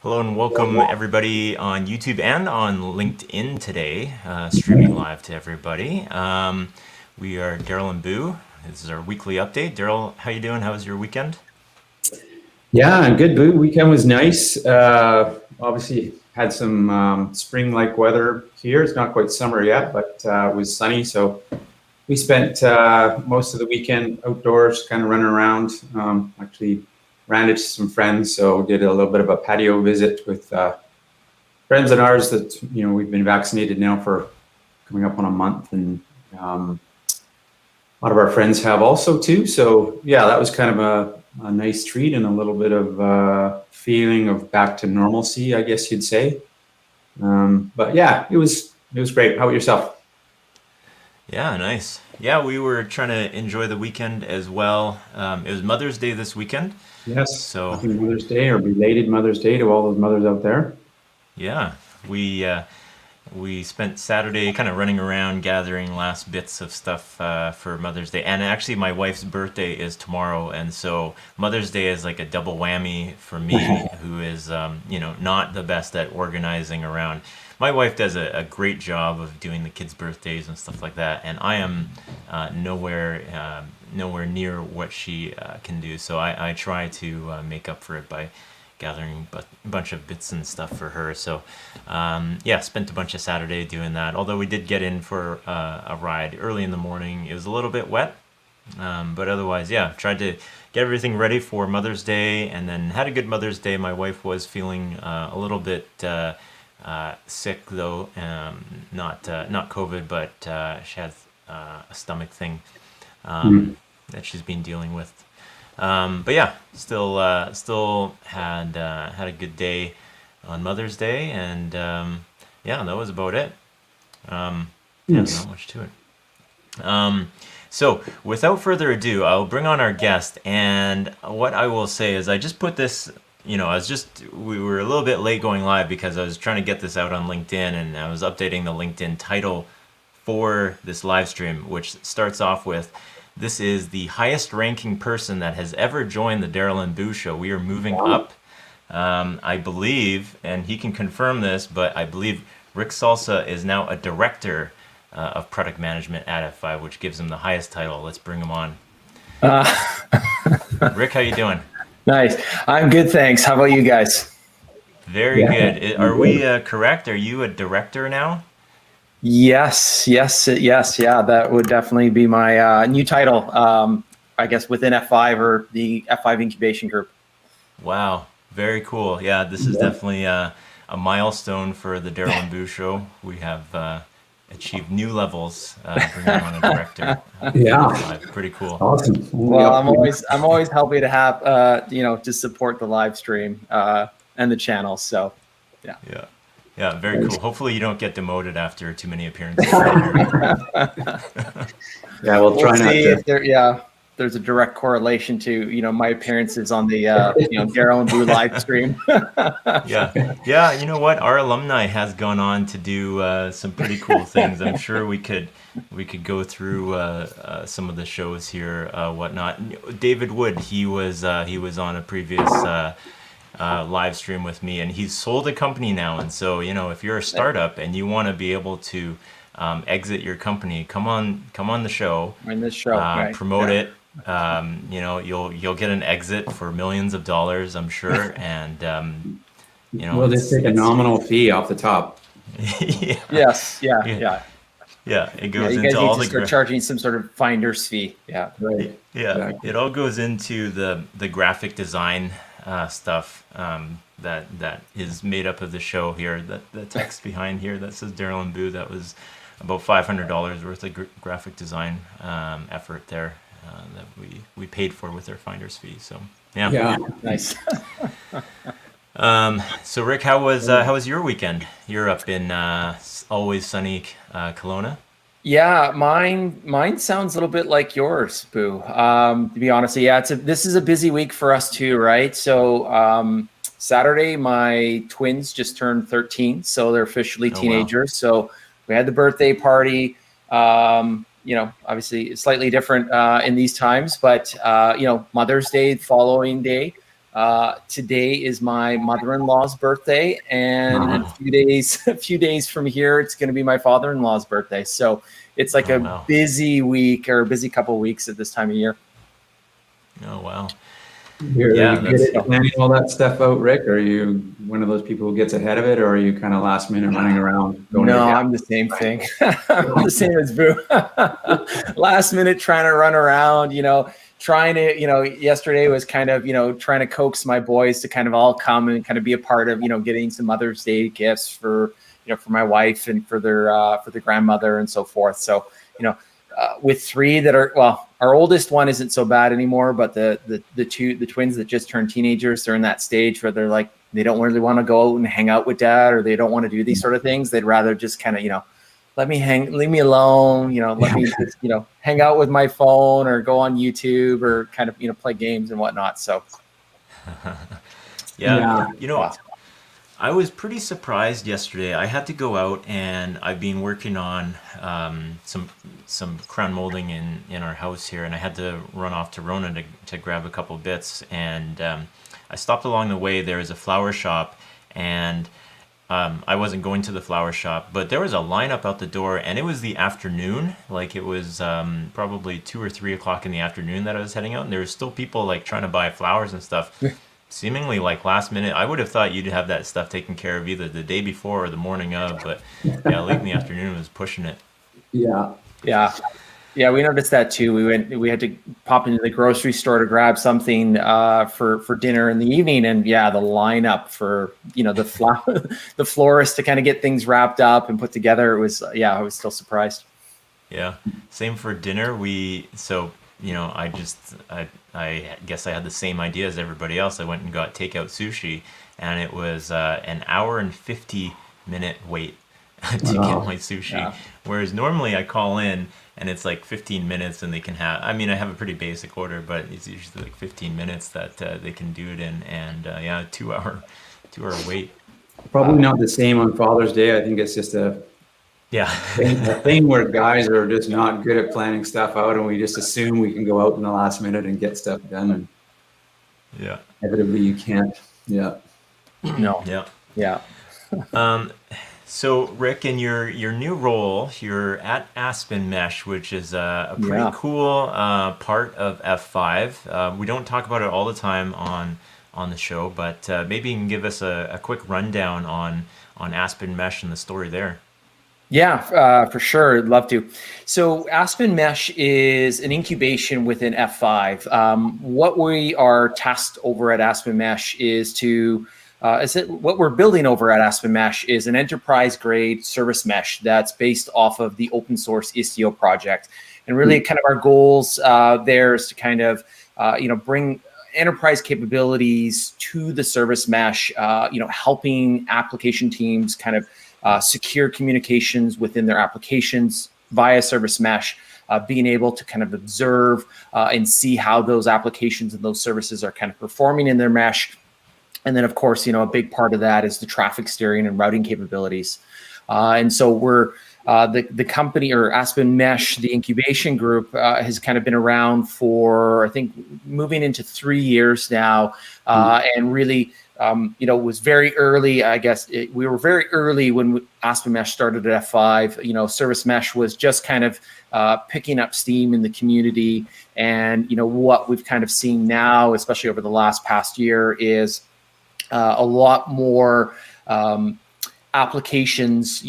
Hello and welcome everybody on YouTube and on LinkedIn today, streaming live to everybody. We are Daryl and Boo. This is our weekly update. Daryl, how you doing? How was your weekend? Yeah, I'm good, Boo. Weekend was nice. Obviously had some spring-like weather here. It's not quite summer yet, but it was sunny. So we spent most of the weekend outdoors, kind of running around. Actually ran into some friends, so did a little bit of a patio visit with friends of ours that, you know, we've been vaccinated now for coming up on a month, and a lot of our friends have also too. So yeah, that was kind of a nice treat and a little bit of feeling of back to normalcy, I guess you'd say. But yeah, it was great. How about yourself? Yeah, nice. Yeah, we were trying to enjoy the weekend as well. It was Mother's Day this weekend. Yes. So Happy Mother's Day, or belated Mother's Day to all those mothers out there. yeah, we spent Saturday kind of running around gathering last bits of stuff for Mother's Day. And actually, my wife's birthday is tomorrow, and so Mother's Day is like a double whammy for me, who is not the best at organizing around. My wife does a great job of doing the kids' birthdays and stuff like that, and I am nowhere near what she can do. So I try to make up for it by gathering a bunch of bits and stuff for her. So yeah, spent a bunch of Saturday doing that. Although we did get in for a ride early in the morning. It was a little bit wet, but otherwise, yeah, tried to get everything ready for Mother's Day, and then had a good Mother's Day. My wife was feeling a little bit sick though, not COVID, but she has a stomach thing that she's been dealing with. But yeah, still had a good day on Mother's Day, and yeah, that was about it. Yeah, not much to it. So without further ado, I'll bring on our guest, and what I will say is I just put this, we were a little bit late going live because I was trying to get this out on LinkedIn, and I was updating the LinkedIn title for this live stream, which starts off with, "This is the highest ranking person that has ever joined the Daryl and Boo show. We are moving up." I believe, and he can confirm this, but I believe Rick Salsa is now a director of product management at F5, which gives him the highest title. Let's bring him on. Rick, how you doing? Nice. I'm good, thanks. How about you guys? Very good. Are we correct? Are you a director now? Yes. Yeah, that would definitely be my new title, I guess, within F5 or the F5 incubation group. Wow. Very cool. Yeah, this is definitely a milestone for the Daryl and Boo show. We have achieved new levels, bringing on a director. Yeah. Pretty cool. Awesome. Well, I'm always happy to have, to support the live stream and the channel. So, yeah. Yeah, very cool. Hopefully you don't get demoted after too many appearances. Yeah, we'll try not see to. if there's a direct correlation to, my appearances on the, Daryl and Boo live stream. Yeah. You know what? Our alumni has gone on to do some pretty cool things. I'm sure we could go through some of the shows here, whatnot. David Wood, he was on a previous live stream with me, and he's sold a company now. And so, if you're a startup and you want to be able to exit your company, come on the show. In this show, right. Promote it. You'll get an exit for millions of dollars, I'm sure, and we'll just take a nominal fee off the top. Yeah. Yes. Yeah. It goes you into guys all need to start charging some sort of finder's fee. Yeah. Right. Yeah. Exactly. It all goes into the graphic design stuff that is made up of the show here. The text behind here that says Daryl and Boo, that was about $500 worth of graphic design effort there that we paid for with our finder's fee. So Yeah. Nice. So Rick, how was your weekend? You're up in always sunny Kelowna. Yeah, mine sounds a little bit like yours, Boo. To be honest, yeah, this is a busy week for us too, right? So Saturday, my twins just turned 13, so they're officially teenagers. Wow. So we had the birthday party. Obviously slightly different in these times, but Mother's Day following day. Today is my mother-in-law's birthday, and a few days from here, it's going to be my father-in-law's birthday. So it's like busy week or a busy couple of weeks at this time of year. Oh, wow. Are you good at planning all that stuff out, Rick? Or are you one of those people who gets ahead of it, or are you kind of last minute running around? I'm the same thing. I'm the same as Boo. Last minute trying to run around, trying to, yesterday was kind of, trying to coax my boys to kind of all come and kind of be a part of, getting some Mother's Day gifts for my wife and for their grandmother and so forth. So, with three that are, our oldest one isn't so bad anymore, but the twins that just turned teenagers, they're in that stage where they're like, they don't really want to go out and hang out with dad, or they don't want to do these sort of things. They'd rather just kind of, leave me alone, let me just, hang out with my phone or go on YouTube or kind of, play games and whatnot. So. Yeah. I was pretty surprised yesterday. I had to go out, and I've been working on some crown molding in our house here, and I had to run off to Rona to grab a couple bits. And I stopped along the way. There was a flower shop, and I wasn't going to the flower shop, but there was a lineup out the door, and it was the afternoon. Like it was probably 2 or 3 o'clock in the afternoon that I was heading out, and there was still people like trying to buy flowers and stuff. Seemingly like last minute. I would have thought you'd have that stuff taken care of either the day before or the morning of, but late in the afternoon was pushing it. Yeah. We noticed that too. We had to pop into the grocery store to grab something for dinner in the evening, and the lineup for the florist to kind of get things wrapped up and put together. It was I was still surprised. Yeah, same for dinner. I guess I had the same idea as everybody else. I went and got takeout sushi, and it was an hour and 50-minute wait to get my sushi. Yeah. Whereas normally I call in and it's like 15 minutes, and they can have. I have a pretty basic order, but it's usually like 15 minutes that they can do it in, and 2-hour wait. Probably not the same on Father's Day. I think it's just a thing where guys are just not good at planning stuff out, and we just assume we can go out in the last minute and get stuff done. And inevitably you can't. Yeah. No. Yeah. So Rick, in your new role, you're at Aspen Mesh, which is a pretty cool part of F5. We don't talk about it all the time on the show, but maybe you can give us a quick rundown on Aspen Mesh and the story there. Yeah, for sure. I'd love to. So Aspen Mesh is an incubation within F5. What we are tasked over at Aspen Mesh is what we're building over at Aspen Mesh is an enterprise-grade service mesh that's based off of the open source Istio project. And really kind of our goals there is to kind of, bring enterprise capabilities to the service mesh, helping application teams kind of secure communications within their applications via service mesh, being able to kind of observe and see how those applications and those services are kind of performing in their mesh. And then, of course, a big part of that is the traffic steering and routing capabilities. And so we're the company, or Aspen Mesh, the incubation group, has kind of been around for, I think, moving into 3 years now, and really, was very early. I guess we were very early when Aspen Mesh started at F5. Service Mesh was just kind of picking up steam in the community. And, what we've kind of seen now, especially over the past year, is a lot more applications,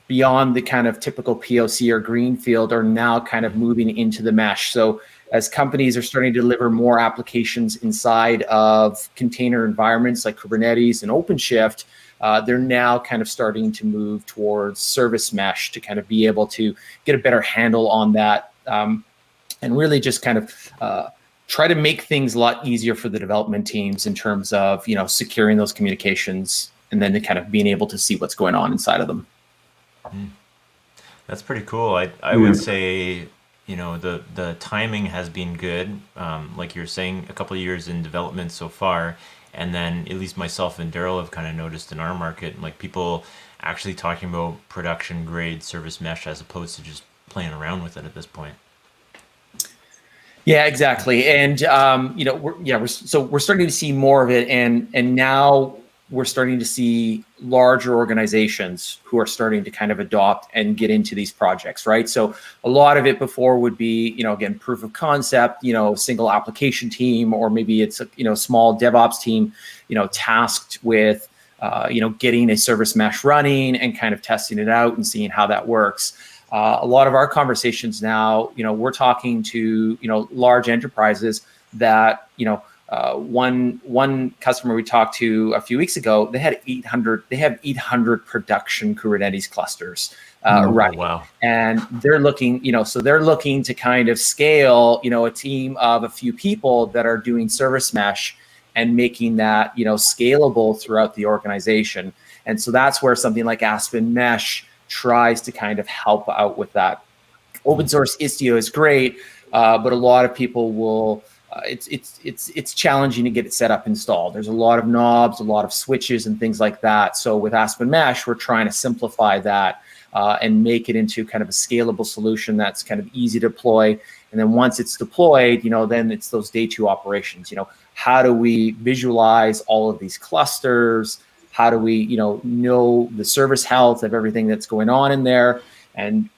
beyond the kind of typical POC or greenfield, are now kind of moving into the mesh. So as companies are starting to deliver more applications inside of container environments like Kubernetes and OpenShift, they're now kind of starting to move towards service mesh to kind of be able to get a better handle on that, and really just kind of try to make things a lot easier for the development teams in terms of, securing those communications, and then kind of being able to see what's going on inside of them. That's pretty cool. I would say, the timing has been good. Like you're saying, a couple of years in development so far, and then at least myself and Daryl have kind of noticed in our market, like people actually talking about production grade service mesh as opposed to just playing around with it at this point. Yeah, exactly. And we're starting to see more of it, and now we're starting to see larger organizations who are starting to kind of adopt and get into these projects, right? So a lot of it before would be, again, proof of concept, single application team, or maybe it's a small DevOps team, tasked with getting a service mesh running and kind of testing it out and seeing how that works. A lot of our conversations now, we're talking to large enterprises that one customer we talked to a few weeks ago, they have 800 production Kubernetes clusters running. Wow. And they're looking, they're looking to kind of scale, a team of a few people that are doing service mesh and making that, scalable throughout the organization. And so that's where something like Aspen Mesh tries to kind of help out with that. Open source Istio is great, but a lot of people will, it's challenging to get it set up, installed. There's a lot of knobs, a lot of switches and things like that. So with Aspen Mesh, we're trying to simplify that and make it into kind of a scalable solution that's kind of easy to deploy. And then once it's deployed, then it's those day two operations. How do we visualize all of these clusters? How do we, know the service health of everything that's going on in there? And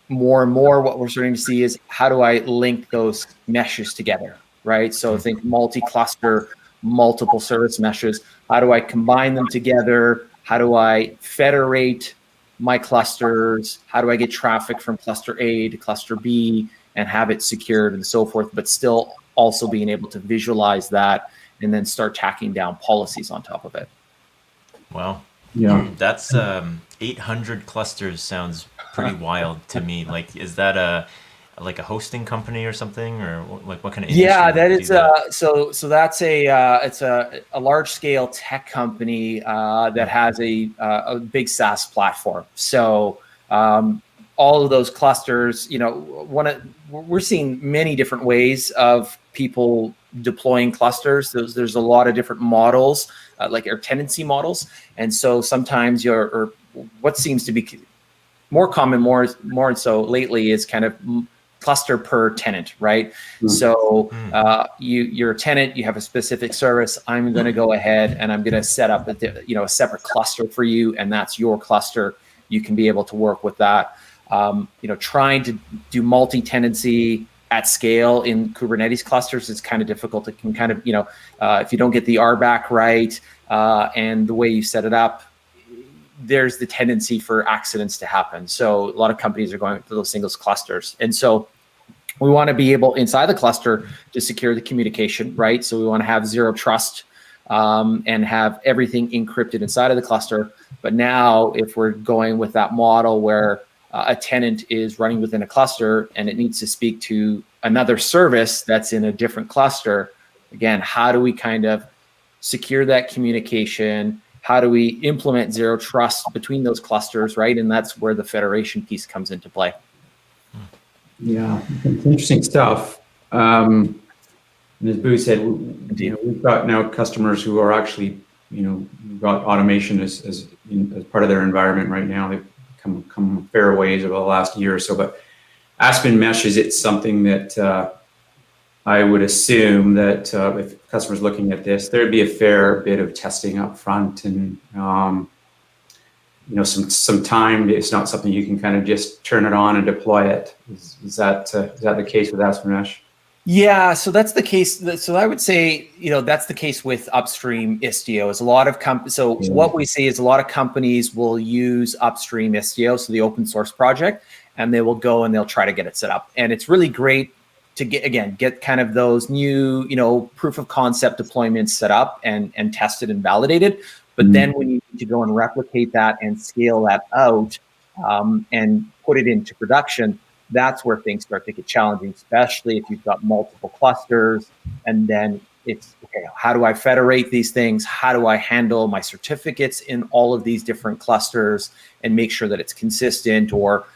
more what we're starting to see is, how do I link those meshes together, right? So think multi-cluster, multiple service meshes. How do I combine them together? How do I federate my clusters? How do I get traffic from cluster A to cluster B and have it secured and so forth, but still also being able to visualize that and then start tacking down policies on top of it? Wow. Yeah. That's 800 clusters sounds pretty wild to me. Like, is that a hosting company or something, or like what kind of industry? Yeah, that would is do that? so that's it's a large scale tech company that has a big SaaS platform. So all of those clusters, we're seeing many different ways of people deploying clusters. There's a lot of different models, like our tenancy models, and so sometimes what seems to be more common, more so lately, is kind of cluster per tenant, right? Mm-hmm. So you're a tenant, you have a specific service. I'm going to go ahead and I'm going to set up a separate cluster for you, and that's your cluster. You can be able to work with that. Trying to do multi-tenancy at scale in Kubernetes clusters is kind of difficult. It can kind of, if you don't get the RBAC right and the way you set it up, there's the tendency for accidents to happen. So a lot of companies are going to those singles clusters. And so we want to be able, inside the cluster, to secure the communication, right? So we want to have zero trust and have everything encrypted inside of the cluster. But now if we're going with that model where a tenant is running within a cluster and it needs to speak to another service that's in a different cluster, again, how do we kind of secure that communication? How do we implement zero trust between those clusters, right? And that's where the federation piece comes into play. Yeah, it's interesting stuff. And as Boo said, we've got now customers who are actually, got automation as part of their environment right now. They've come a fair ways over the last year or so. But Aspen Mesh is something that I would assume that if customers looking at this, there'd be a fair bit of testing up front and some time. It's not something you can kind of just turn it on and deploy it. Is that the case with Aspen Mesh? Yeah, so that's the case. So I would say, that's the case with upstream Istio. Is a lot of what we see is a lot of companies will use upstream Istio, so the open source project, and they will go and they'll try to get it set up. And it's really great to get kind of those new, proof of concept deployments set up and tested and validated. But then when you need to go and replicate that and scale that out and put it into production, that's where things start to get challenging, especially if you've got multiple clusters. And then it's, okay, how do I federate these things? How do I handle my certificates in all of these different clusters and make sure that it's consistent? Or,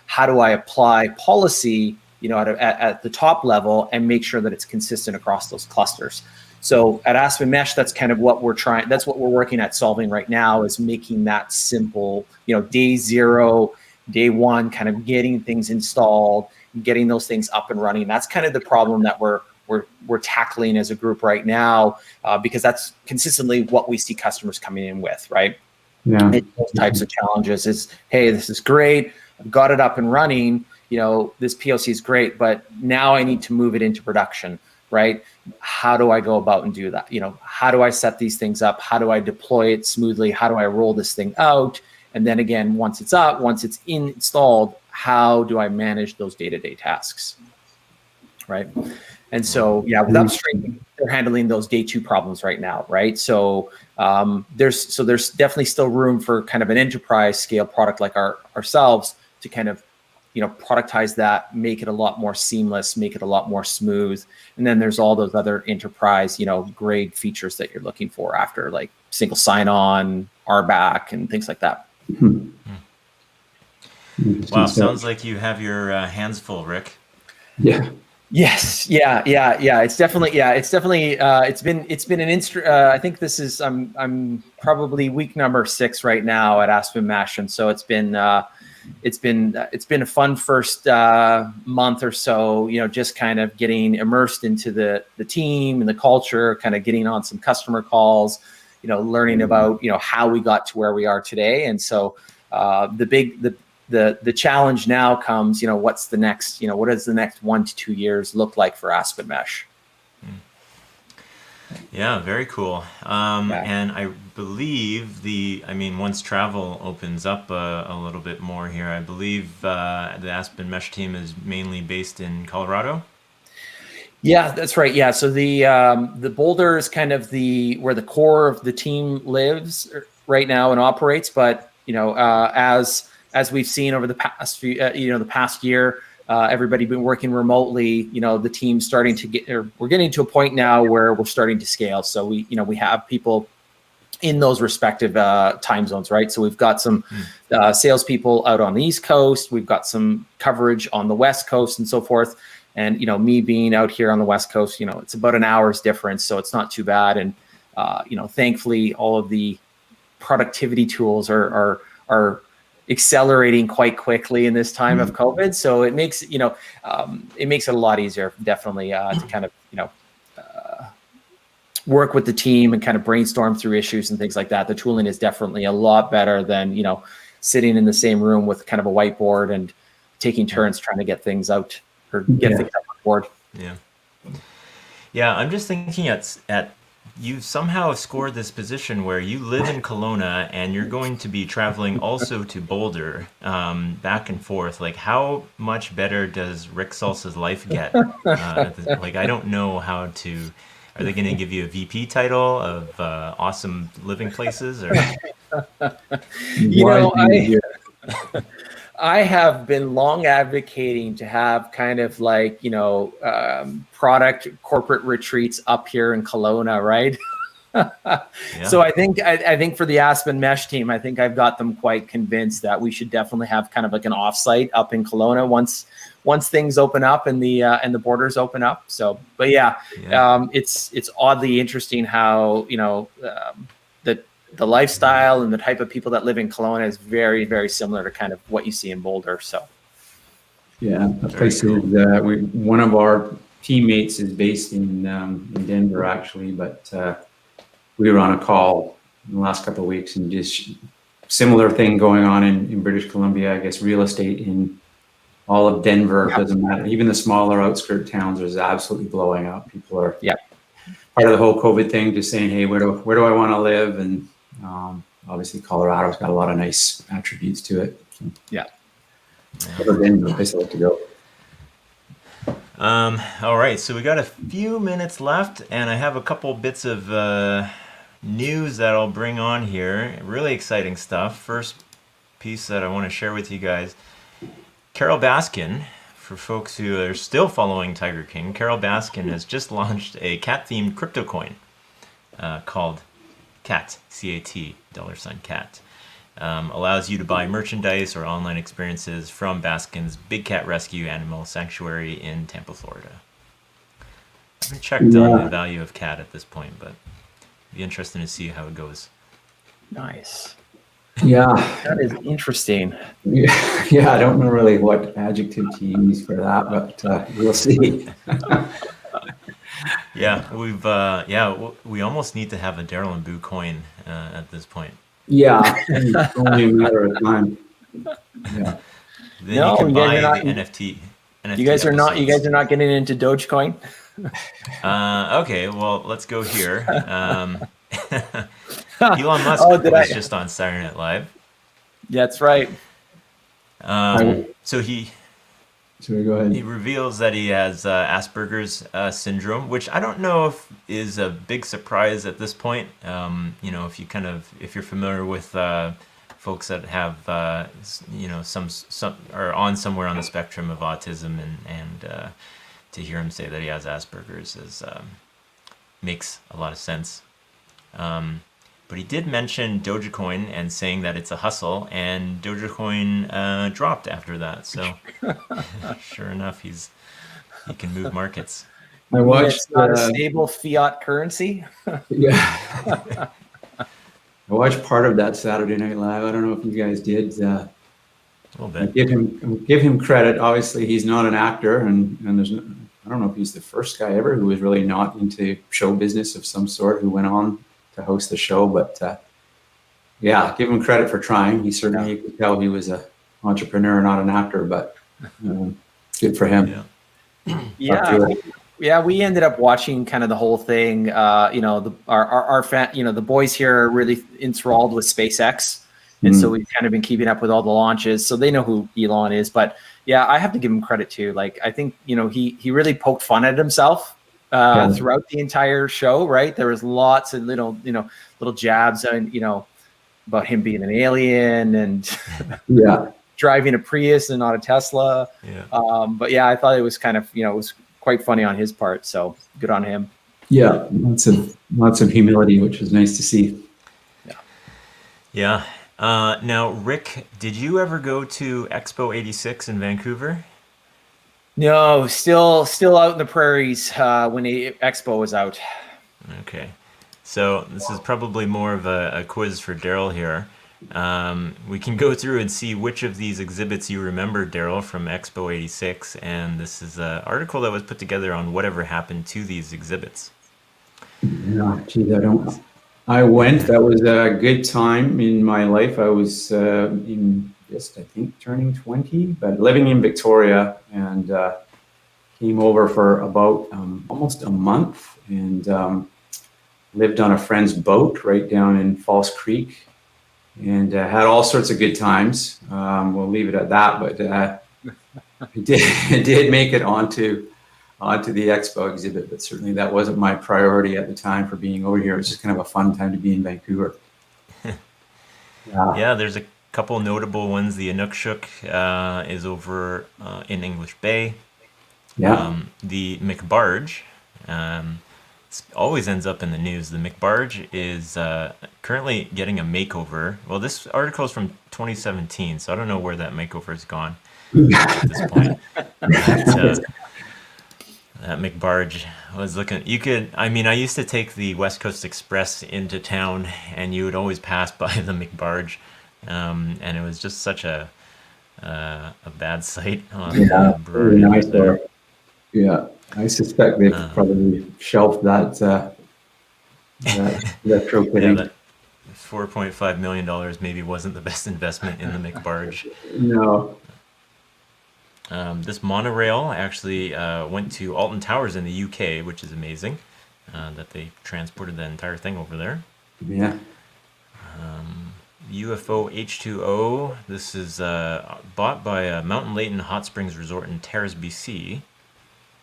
how do I apply policy, at the top level and make sure that it's consistent across those clusters? So at Aspen Mesh, that's kind of what that's what we're working at solving right now, is making that simple, day zero, day one, kind of getting things installed, getting those things up and running. That's kind of the problem that we're tackling as a group right now, because that's consistently what we see customers coming in with, right? Yeah. Those types of challenges is, hey, this is great, I've got it up and running, this POC is great, but now I need to move it into production, right? How do I go about and do that? How do I set these things up? How do I deploy it smoothly? How do I roll this thing out? And then again, once it's up, once it's installed, how do I manage those day-to-day tasks, right? And so, yeah, with upstream, they're handling those day two problems right now, right? So there's definitely still room for kind of an enterprise scale product like ourselves to kind of, productize that, make it a lot more seamless, make it a lot more smooth. And then there's all those other enterprise, grade features that you're looking for after, like single sign-on, RBAC, and things like that. Wow, sounds like you have your hands full, Rick. Yeah. Yes. Yeah. It's definitely. It's been an I think this is. I'm probably week number 6 right now at Aspen Mesh, and so it's been a fun first month or so. Just kind of getting immersed into the team and the culture, kind of getting on some customer calls. Learning about how we got to where we are today, and so the challenge now comes. What's the next? What does the next 1 to 2 years look like for Aspen Mesh? Yeah, very cool. And I believe once travel opens up a little bit more here, I believe the Aspen Mesh team is mainly based in Colorado. Yeah, that's right. Yeah, so the Boulder is kind of where the core of the team lives right now and operates. But as we've seen over the past few, the past year, everybody been working remotely. The team's starting to we're getting to a point now where we're starting to scale. So we have people in those respective time zones, right? So we've got some salespeople out on the East Coast. We've got some coverage on the West Coast and so forth. And, me being out here on the West Coast, it's about an hour's difference. So it's not too bad. And, thankfully, all of the productivity tools are accelerating quite quickly in this time of COVID. So it makes, it makes it a lot easier, definitely, to kind of, work with the team and kind of brainstorm through issues and things like that. The tooling is definitely a lot better than, sitting in the same room with kind of a whiteboard and taking turns trying to get things out or get things up on board. Yeah. I'm just thinking at you somehow scored this position where you live in Kelowna and you're going to be traveling also to Boulder, back and forth. Like, how much better does Rick Salsa's life get? I don't know how to. Are they going to give you a VP title of awesome living places? Or I have been long advocating to have kind of like, product corporate retreats up here in Kelowna, right? So I think for the Aspen Mesh team, I think I've got them quite convinced that we should definitely have kind of like an offsite up in Kelowna once once things open up and the borders open up. So, but yeah, it's oddly interesting how the lifestyle and the type of people that live in Kelowna is very, very similar to kind of what you see in Boulder. So, yeah, that place is one of our teammates is based in Denver actually, but we were on a call in the last couple of weeks and just similar thing going on in British Columbia. I guess real estate in all of Denver doesn't matter. Even the smaller outskirt towns is absolutely blowing up. People are part of the whole COVID thing, just saying, hey, where do I want to live? And obviously Colorado's got a lot of nice attributes to it. So, Denver, place I like to go. All right, so we got a few minutes left, and I have a couple bits of news that I'll bring on here. Really exciting stuff. First piece that I want to share with you guys. Carol Baskin, for folks who are still following Tiger King, Carol Baskin has just launched a cat-themed crypto coin called CAT, C-A-T, $CAT. Allows you to buy merchandise or online experiences from Baskin's Big Cat Rescue Animal Sanctuary in Tampa, Florida. I haven't checked on the value of CAT at this point, but it'd be interesting to see how it goes. Nice. Yeah. That is interesting. Yeah, I don't know really what adjective to use for that, but we'll see. Yeah, we almost need to have a Daryl and Boo coin at this point. Yeah, it's only a matter of time. Yeah. Then you can buy the NFT. You guys are not getting into Dogecoin. Okay, well, let's go here. Elon Musk was just on Saturday Night Live. Yeah, that's right. So he go ahead. He reveals that he has Asperger's syndrome, which I don't know if is a big surprise at this point. If you're familiar with folks that have some are on somewhere on the spectrum of autism, and to hear him say that he has Asperger's makes a lot of sense. But he did mention Dogecoin and saying that it's a hustle, and Dogecoin dropped after that. So sure enough, he can move markets. I watched it's not a stable fiat currency. Yeah. I watched part of that Saturday Night Live. I don't know if you guys did. A little bit. Give him credit. Obviously, he's not an actor, and I don't know if he's the first guy ever who was really not into show business of some sort who went on to host the show, but give him credit for trying. He certainly, you could tell he was an entrepreneur, not an actor, but good for him. We ended up watching kind of the whole thing. Our fan, the boys here are really enthralled with SpaceX, and so we've kind of been keeping up with all the launches, so they know who Elon is. But yeah, I have to give him credit too. Like, I think he really poked fun at himself throughout the entire show, right? There was lots of little jabs and about him being an alien and driving a Prius and not a Tesla. But yeah, I thought it was kind of it was quite funny on his part, so good on him. Yeah, lots of humility, which was nice to see. Now, Rick, did you ever go to Expo 86 in Vancouver? No, still out in the prairies when the Expo was out. Okay, so this is probably more of a quiz for Daryl here. We can go through and see which of these exhibits you remember, Daryl, from Expo 86, and this is an article that was put together on whatever happened to these exhibits. Yeah, geez, I went. That was a good time in my life. I was I think turning 20, but living in Victoria, and came over for about almost a month, and lived on a friend's boat right down in False Creek, and had all sorts of good times. We'll leave it at that, but it did make it onto the Expo exhibit, but certainly that wasn't my priority at the time for being over here. It was just kind of a fun time to be in Vancouver. Yeah, there's a couple notable ones. The Inukshuk is over in English Bay. The McBarge always ends up in the news. The McBarge is currently getting a makeover. Well, this article is from 2017, so I don't know where that makeover has gone. at this point. But, that McBarge was looking. I used to take the West Coast Express into town, and you would always pass by the McBarge, and it was just such a bad sight on the brewery really nice there. there. Yeah, I suspect they've probably shelved that retrofitting. Yeah, that $4.5 million maybe wasn't the best investment in the McBarge. No. This monorail actually went to Alton Towers in the UK, which is amazing that they transported the entire thing over there. Yeah. UFO H2O. This is bought by Mountain Leighton Hot Springs Resort in Terrace, BC.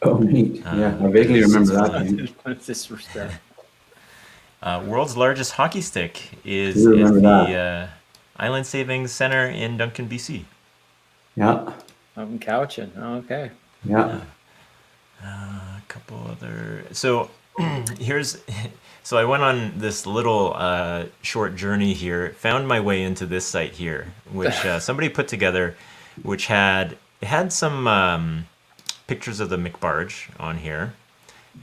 Oh, neat. Yeah, I vaguely remember that. Disrespect. World's largest hockey stick is You at remember the Island Savings Center in Duncan, BC. Yeah. Out in Cowichan. Oh, okay. Yeah. A couple other. So so I went on this little short journey here, found my way into this site here, which somebody put together, which had some pictures of the McBarge on here.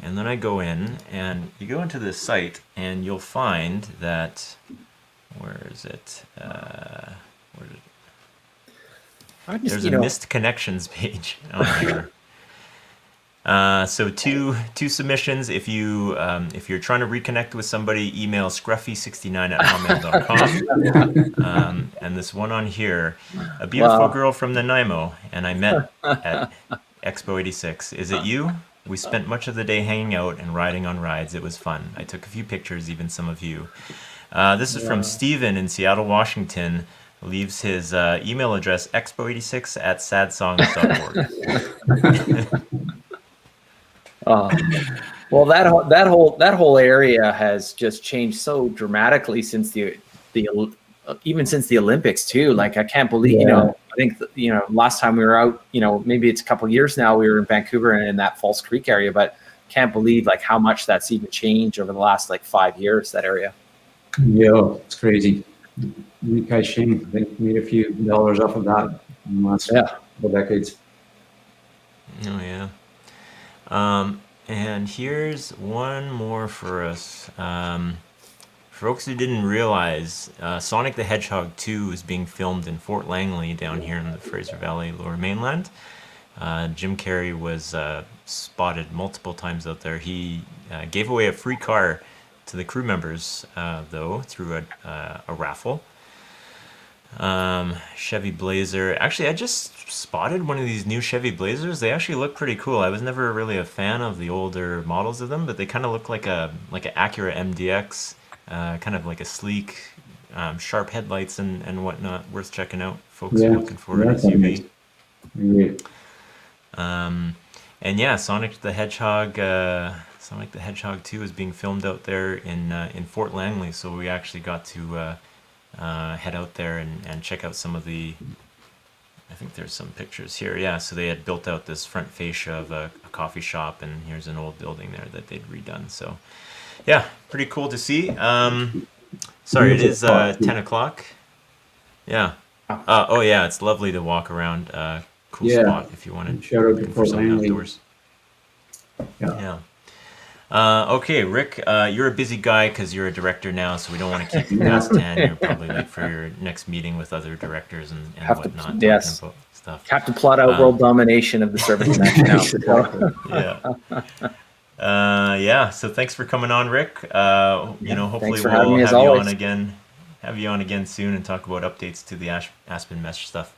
And then I go in, and you go into this site, and you'll find that, where is it? There's a missed connections page on here. So two submissions. If you're trying to reconnect with somebody, email scruffy69@hotmail.com. And this one on here, a beautiful girl from Nanaimo, and I met at Expo 86. Is it you? We spent much of the day hanging out and riding on rides. It was fun. I took a few pictures, even some of you. This is from Steven in Seattle, Washington. Leaves his email address expo86@sadsongs.org. Well, that whole area has just changed so dramatically since even since the Olympics too. Like, I can't believe, I think, last time we were out, maybe it's a couple of years now, we were in Vancouver and in that False Creek area, but can't believe like how much that's even changed over the last like 5 years, that area. Yeah, it's crazy. Kai Shing, I think, made a few dollars off of that in the last couple decades. Oh, yeah. And here's one more for us. For folks who didn't realize, Sonic the Hedgehog 2 is being filmed in Fort Langley down here in the Fraser Valley, Lower Mainland. Jim Carrey was spotted multiple times out there. He gave away a free car to the crew members, though, through a raffle. Chevy Blazer. Actually, I just spotted one of these new Chevy Blazers. They actually look pretty cool. I was never really a fan of the older models of them, but they kind of look like an Acura MDX, kind of like a sleek, sharp headlights and whatnot. Worth checking out, folks who are looking for an SUV. And yeah, Sonic the Hedgehog 2 is being filmed out there in Fort Langley, so we actually got to head out there and check out some of the. I think there's some pictures here. Yeah, so they had built out this front fascia of a coffee shop, and here's an old building there that they'd redone. So, yeah, pretty cool to see. Sorry, it is 10 o'clock. Yeah. Oh yeah, it's lovely to walk around. Cool spot if you want to shout out to for something Langley. outdoors. Yeah. Okay, Rick, you're a busy guy because you're a director now, so we don't want to keep you past 10. You're probably late for your next meeting with other directors and whatnot. Yes. Talking about stuff. Have to plot out world domination of the service mesh now. Yeah. So thanks for coming on, Rick. Hopefully we'll have you on again soon and talk about updates to the Aspen Mesh stuff.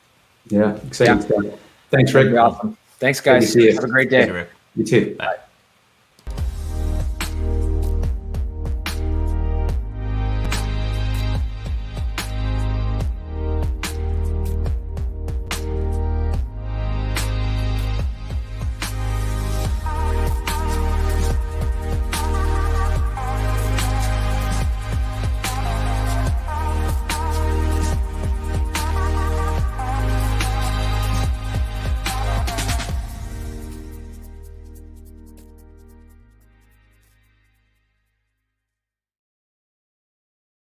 Yeah, exciting stuff. Thanks, Rick. Awesome. Thanks, guys. Good to see you. Have a great day. Rick. You too. Bye.